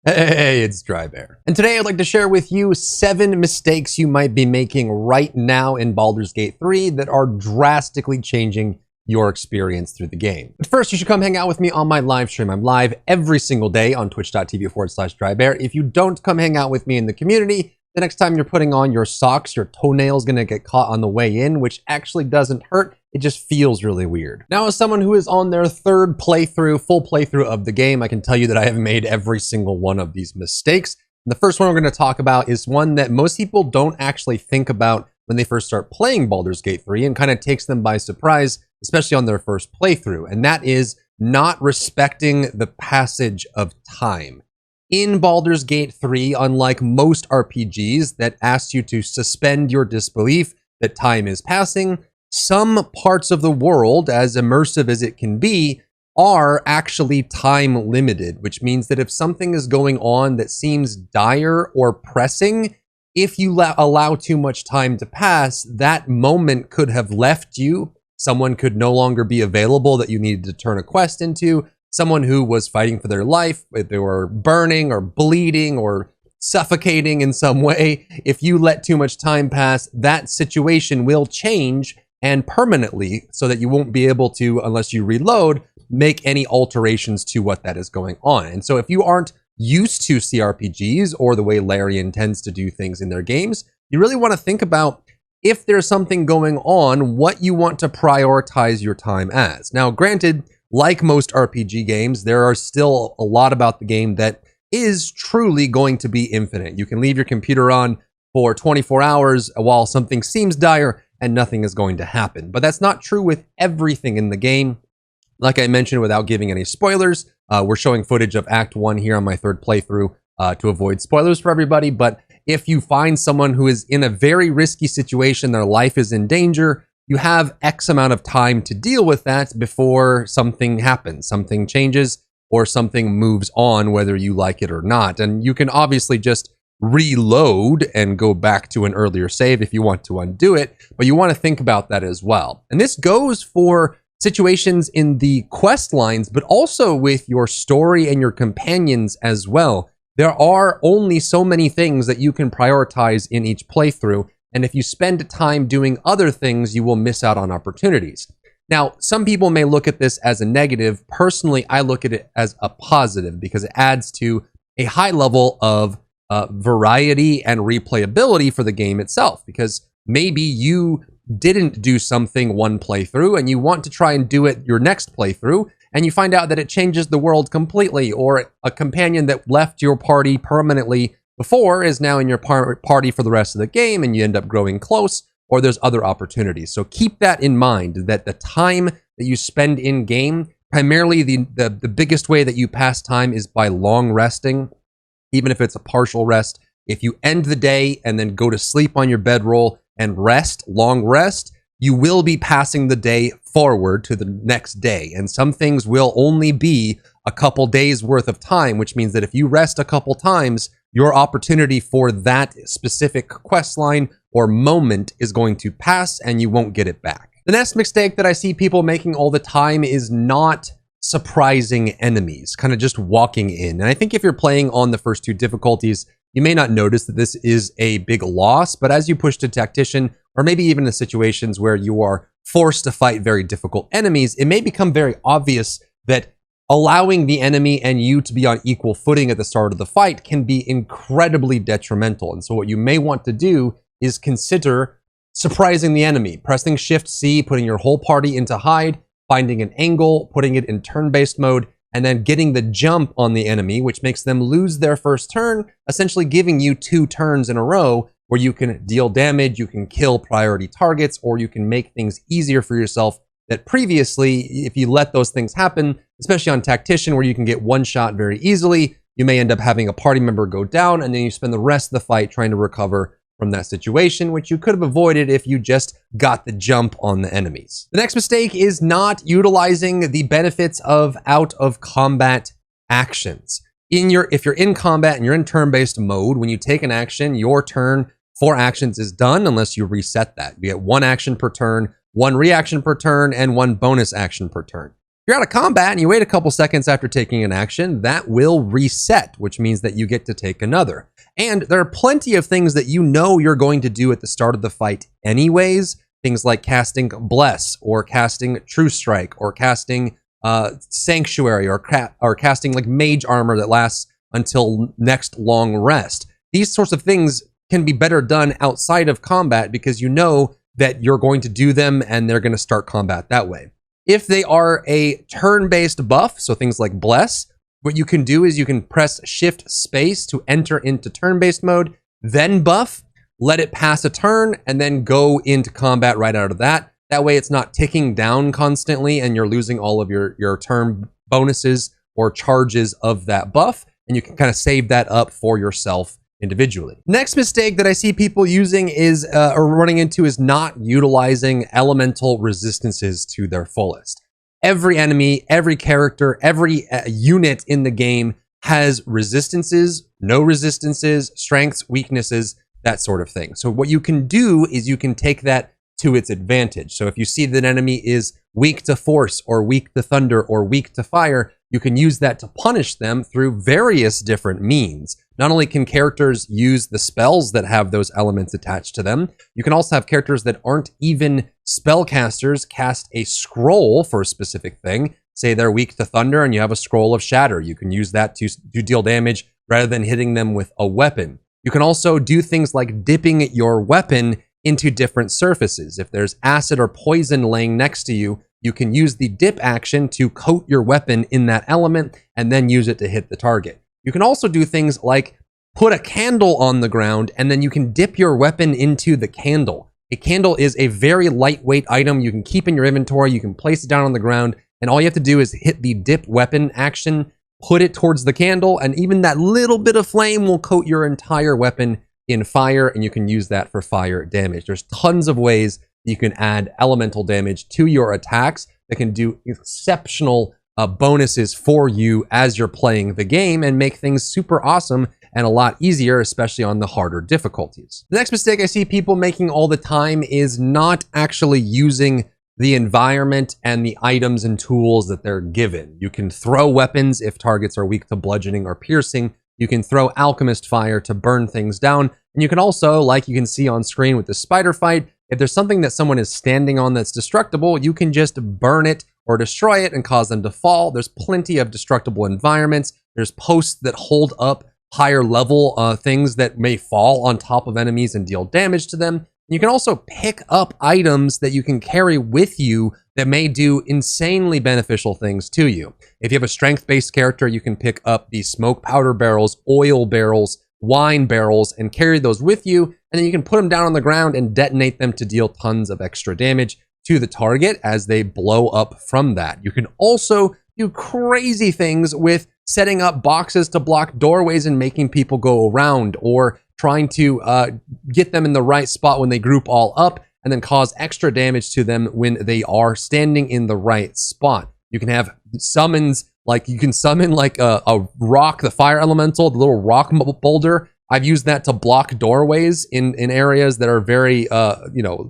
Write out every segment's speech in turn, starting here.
Hey, it's Drybear. And today I'd like to share with you 7 mistakes you might be making right now in Baldur's Gate 3 that are drastically changing your experience through the game. But first, you should come hang out with me on my live stream. I'm live every single day on twitch.tv/Drybear. If you don't come hang out with me in the community, the next time you're putting on your socks, your toenail's gonna get caught on the way in, which actually doesn't hurt. It just feels really weird. Now, as someone who is on their 3rd playthrough, full playthrough of the game, I can tell you that I have made every single one of these mistakes. And the first one we're gonna talk about is one that most people don't actually think about when they first start playing Baldur's Gate 3 and kind of takes them by surprise, especially on their first playthrough. And that is not respecting the passage of time. In Baldur's Gate 3, unlike most RPGs that ask you to suspend your disbelief that time is passing, some parts of the world, as immersive as it can be, are actually time limited, which means that if something is going on that seems dire or pressing, if you allow too much time to pass, that moment could have left you. Someone could no longer be available that you needed to turn a quest into. Someone who was fighting for their life, if they were burning or bleeding or suffocating in some way, if you let too much time pass, that situation will change and permanently, so that you won't be able to, unless you reload, make any alterations to what that is going on. And so if you aren't used to CRPGs or the way Larian tends to do things in their games, you really want to think about, if there's something going on, what you want to prioritize your time as. Now, granted, like most RPG games, there are still a lot about the game that is truly going to be infinite. You can leave your computer on for 24 hours while something seems dire and nothing is going to happen. But that's not true with everything in the game. Like I mentioned, without giving any spoilers, we're showing footage of Act 1 here on my 3rd playthrough to avoid spoilers for everybody. But if you find someone who is in a very risky situation, their life is in danger, you have X amount of time to deal with that before something happens, something changes, or something moves on, whether you like it or not. And you can obviously just reload and go back to an earlier save if you want to undo it, but you want to think about that as well. And this goes for situations in the quest lines, but also with your story and your companions as well. There are only so many things that you can prioritize in each playthrough. And if you spend time doing other things, you will miss out on opportunities. Now, some people may look at this as a negative. Personally, I look at it as a positive because it adds to a high level of variety and replayability for the game itself. Because maybe you didn't do something one playthrough and you want to try and do it your next playthrough, and you find out that it changes the world completely, or a companion that left your party permanently before is now in your party for the rest of the game, and you end up growing close, or there's other opportunities. So keep that in mind, that the time that you spend in game, primarily the biggest way that you pass time is by long resting, even if it's a partial rest. If you end the day and then go to sleep on your bedroll and rest, long rest, you will be passing the day forward to the next day. And some things will only be a couple days worth of time, which means that if you rest a couple times, your opportunity for that specific quest line or moment is going to pass and you won't get it back. The next mistake that I see people making all the time is not surprising enemies, kind of just walking in. And I think if you're playing on the first 2 difficulties, you may not notice that this is a big loss, but as you push to Tactician, or maybe even in situations where you are forced to fight very difficult enemies, it may become very obvious that allowing the enemy and you to be on equal footing at the start of the fight can be incredibly detrimental. And so what you may want to do is consider surprising the enemy, pressing Shift-C, putting your whole party into hide, finding an angle, putting it in turn-based mode, and then getting the jump on the enemy, which makes them lose their first turn, essentially giving you 2 turns in a row where you can deal damage, you can kill priority targets, or you can make things easier for yourself that previously, if you let those things happen, especially on Tactician where you can get one shot very easily, you may end up having a party member go down, and then you spend the rest of the fight trying to recover from that situation, which you could have avoided if you just got the jump on the enemies. The next mistake is not utilizing the benefits of out of combat actions. If you're in combat and you're in turn-based mode, when you take an action, your turn for actions is done unless you reset that. You get 1 action per turn, 1 reaction per turn, and 1 bonus action per turn. you're out of combat and you wait a couple seconds after taking an action, that will reset, which means that you get to take another. And there are plenty of things that you know you're going to do at the start of the fight anyways. Things like casting Bless, or casting True Strike, or casting Sanctuary, or casting like Mage Armor that lasts until next long rest. These sorts of things can be better done outside of combat because you know that you're going to do them and they're going to start combat that way. If they are a turn-based buff, so things like Bless, what you can do is you can press Shift Space to enter into turn-based mode, then buff, let it pass a turn, and then go into combat right out of that. That way it's not ticking down constantly and you're losing all of your turn bonuses or charges of that buff, and you can kind of save that up for yourself individually. Next mistake that I see people using is, or running into, is not utilizing elemental resistances to their fullest. Every enemy, every character, every unit in the game has resistances, no resistances, strengths, weaknesses, that sort of thing. So what you can do is you can take that to its advantage. So if you see that an enemy is weak to force, or weak to thunder, or weak to fire, you can use that to punish them through various different means. Not only can characters use the spells that have those elements attached to them, you can also have characters that aren't even spellcasters cast a scroll for a specific thing. Say they're weak to thunder and you have a scroll of shatter. You can use that to deal damage rather than hitting them with a weapon. You can also do things like dipping your weapon into different surfaces. If there's acid or poison laying next to you, you can use the dip action to coat your weapon in that element and then use it to hit the target. You can also do things like put a candle on the ground and then you can dip your weapon into the candle. A candle is a very lightweight item you can keep in your inventory. You can place it down on the ground and all you have to do is hit the dip weapon action, put it towards the candle, and even that little bit of flame will coat your entire weapon in fire, and you can use that for fire damage. There's tons of ways you can add elemental damage to your attacks that can do exceptional bonuses for you as you're playing the game and make things super awesome and a lot easier, especially on the harder difficulties. The next mistake I see people making all the time is not actually using the environment and the items and tools that they're given. You can throw weapons if targets are weak to bludgeoning or piercing. You can throw alchemist fire to burn things down. And you can also, like you can see on screen with the spider fight, if there's something that someone is standing on that's destructible, you can just burn it or destroy it and cause them to fall. There's plenty of destructible environments. There's posts that hold up higher level things that may fall on top of enemies and deal damage to them. You can also pick up items that you can carry with you that may do insanely beneficial things to you. If you have a strength-based character, you can pick up the smoke powder barrels, oil barrels, wine barrels, and carry those with you. And then you can put them down on the ground and detonate them to deal tons of extra damage to the target as they blow up from that. You can also do crazy things with setting up boxes to block doorways and making people go around, or trying to get them in the right spot when they group all up and then cause extra damage to them when they are standing in the right spot. You can have summons, like you can summon like a rock, the fire elemental, the little rock boulder. I've used that to block doorways in areas that are very,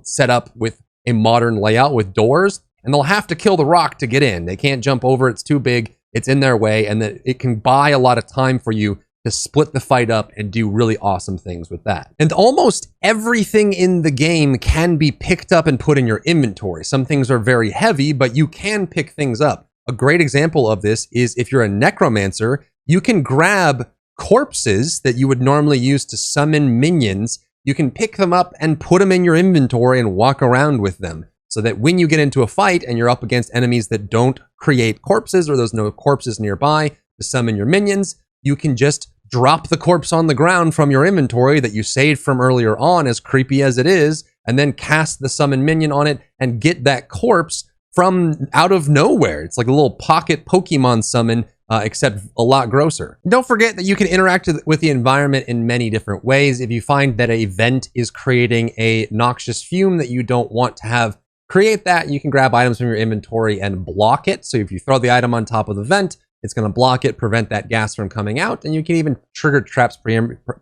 set up with a modern layout with doors, and they'll have to kill the rock to get in. They can't jump over. It's too big. It's in their way, and that it can buy a lot of time for you to split the fight up and do really awesome things with that. And almost everything in the game can be picked up and put in your inventory. Some things are very heavy, but you can pick things up. A great example of this is if you're a necromancer, you can grab corpses that you would normally use to summon minions. You can pick them up and put them in your inventory and walk around with them, so that when you get into a fight and you're up against enemies that don't create corpses, or there's no corpses nearby to summon your minions, you can just drop the corpse on the ground from your inventory that you saved from earlier on, as creepy as it is, and then cast the summon minion on it and get that corpse from out of nowhere. It's like a little pocket Pokemon summon, except a lot grosser. Don't forget that you can interact with the environment in many different ways. If you find that a vent is creating a noxious fume that you don't want to have create that, you can grab items from your inventory and block it. So if you throw the item on top of the vent, it's going to block it, prevent that gas from coming out, and you can even trigger traps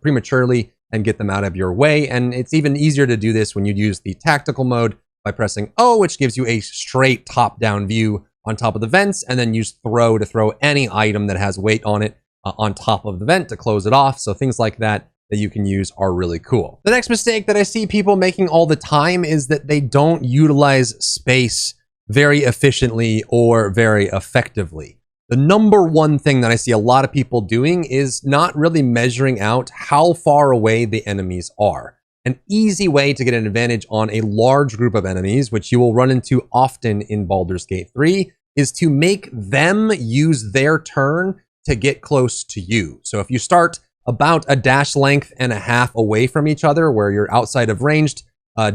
prematurely and get them out of your way. And it's even easier to do this when you use the tactical mode by pressing O, which gives you a straight top-down view on top of the vents, and then use throw to throw any item that has weight on it on top of the vent to close it off. So things like that you can use are really cool. The next mistake that I see people making all the time is that they don't utilize space very efficiently or very effectively. The number one thing that I see a lot of people doing is not really measuring out how far away the enemies are. An easy way to get an advantage on a large group of enemies, which you will run into often in Baldur's Gate 3, is to make them use their turn to get close to you. So if you start about a dash length and a half away from each other, where you're outside of ranged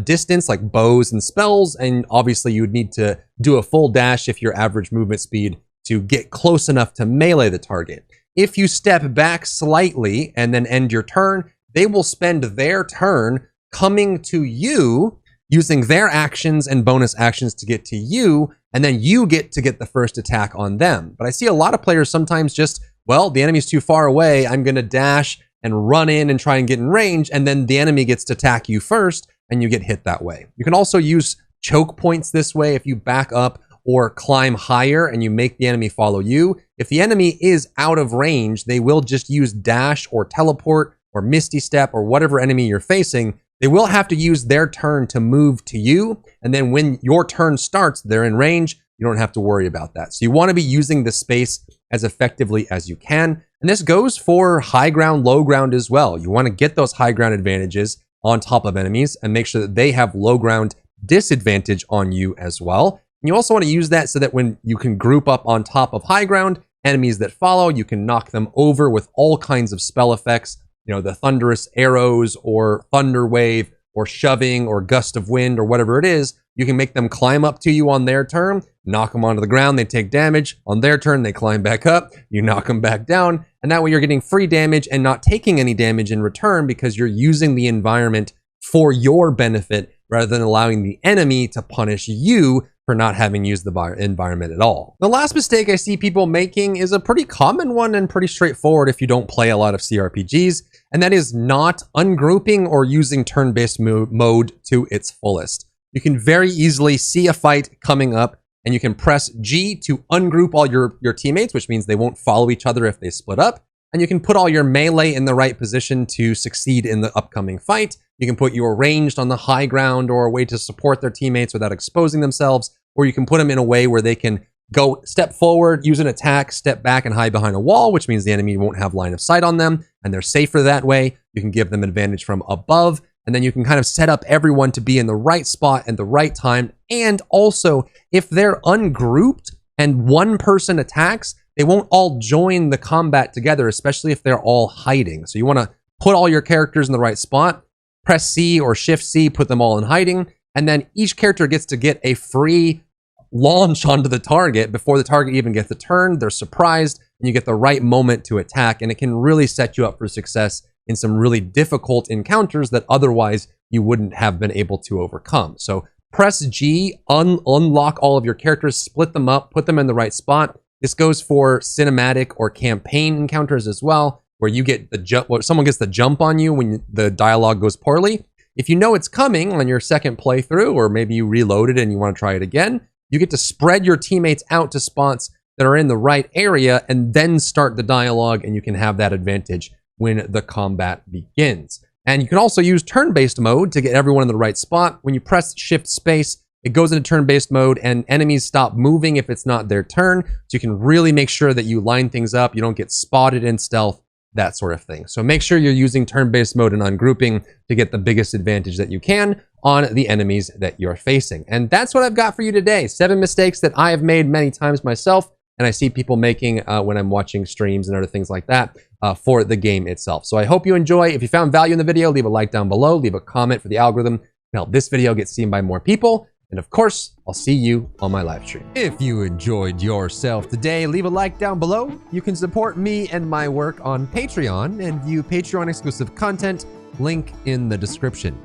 distance, like bows and spells, and obviously you would need to do a full dash if your average movement speed to get close enough to melee the target. If you step back slightly and then end your turn, they will spend their turn coming to you, using their actions and bonus actions to get to you, and then you get to get the first attack on them. But I see a lot of players sometimes just, well, the enemy's too far away, I'm gonna dash and run in and try and get in range, and then the enemy gets to attack you first, and you get hit that way. You can also use choke points this way if you back up or climb higher and you make the enemy follow you. If the enemy is out of range, they will just use dash or teleport or misty step or whatever enemy you're facing. They will have to use their turn to move to you. And then when your turn starts, they're in range. You don't have to worry about that. So you want to be using the space as effectively as you can. And this goes for high ground, low ground as well. You want to get those high ground advantages on top of enemies and make sure that they have low ground disadvantage on you as well. And you also want to use that so that when you can group up on top of high ground, enemies that follow, you can knock them over with all kinds of spell effects. You know, the thunderous arrows or thunder wave or shoving or gust of wind or whatever it is. You can make them climb up to you on their turn, knock them onto the ground, they take damage. On their turn, they climb back up, you knock them back down. And that way you're getting free damage and not taking any damage in return because you're using the environment for your benefit rather than allowing the enemy to punish you for not having used the environment at all. The last mistake I see people making is a pretty common one and pretty straightforward if you don't play a lot of CRPGs, and that is not ungrouping or using turn-based mode to its fullest. You can very easily see a fight coming up and you can press G to ungroup all your teammates, which means they won't follow each other if they split up. And you can put all your melee in the right position to succeed in the upcoming fight. You can put your ranged on the high ground or a way to support their teammates without exposing themselves, or you can put them in a way where they can go step forward, use an attack, step back and hide behind a wall, which means the enemy won't have line of sight on them and they're safer that way. You can give them advantage from above, and then you can kind of set up everyone to be in the right spot at the right time. And also, if they're ungrouped and one person attacks, they won't all join the combat together, especially if they're all hiding. So you want to put all your characters in the right spot, press C or Shift C, put them all in hiding, and then each character gets to get a free launch onto the target before the target even gets a turn. They're surprised, and you get the right moment to attack, and it can really set you up for success in some really difficult encounters that otherwise you wouldn't have been able to overcome. So press G, unlock all of your characters, split them up, put them in the right spot. This goes for cinematic or campaign encounters as well, where you get the jump, someone gets the jump on you when the dialogue goes poorly. If you know it's coming on your second playthrough, or maybe you reloaded and you want to try it again, you get to spread your teammates out to spots that are in the right area and then start the dialogue, and you can have that advantage when the combat begins. And you can also use turn-based mode to get everyone in the right spot. When you press Shift Space, it goes into turn-based mode and enemies stop moving if it's not their turn. So you can really make sure that you line things up, you don't get spotted in stealth, that sort of thing. So make sure you're using turn-based mode and ungrouping to get the biggest advantage that you can on the enemies that you're facing. And that's what I've got for you today. 7 mistakes that I have made many times myself, and I see people making when I'm watching streams and other things like that for the game itself. So I hope you enjoy. If you found value in the video, leave a like down below, leave a comment for the algorithm to help this video get seen by more people. And of course, I'll see you on my live stream. If you enjoyed yourself today, leave a like down below. You can support me and my work on Patreon and view Patreon exclusive content, link in the description.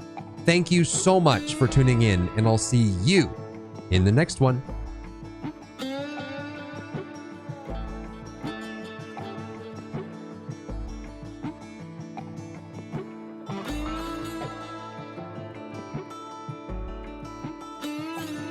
Thank you so much for tuning in, and I'll see you in the next one.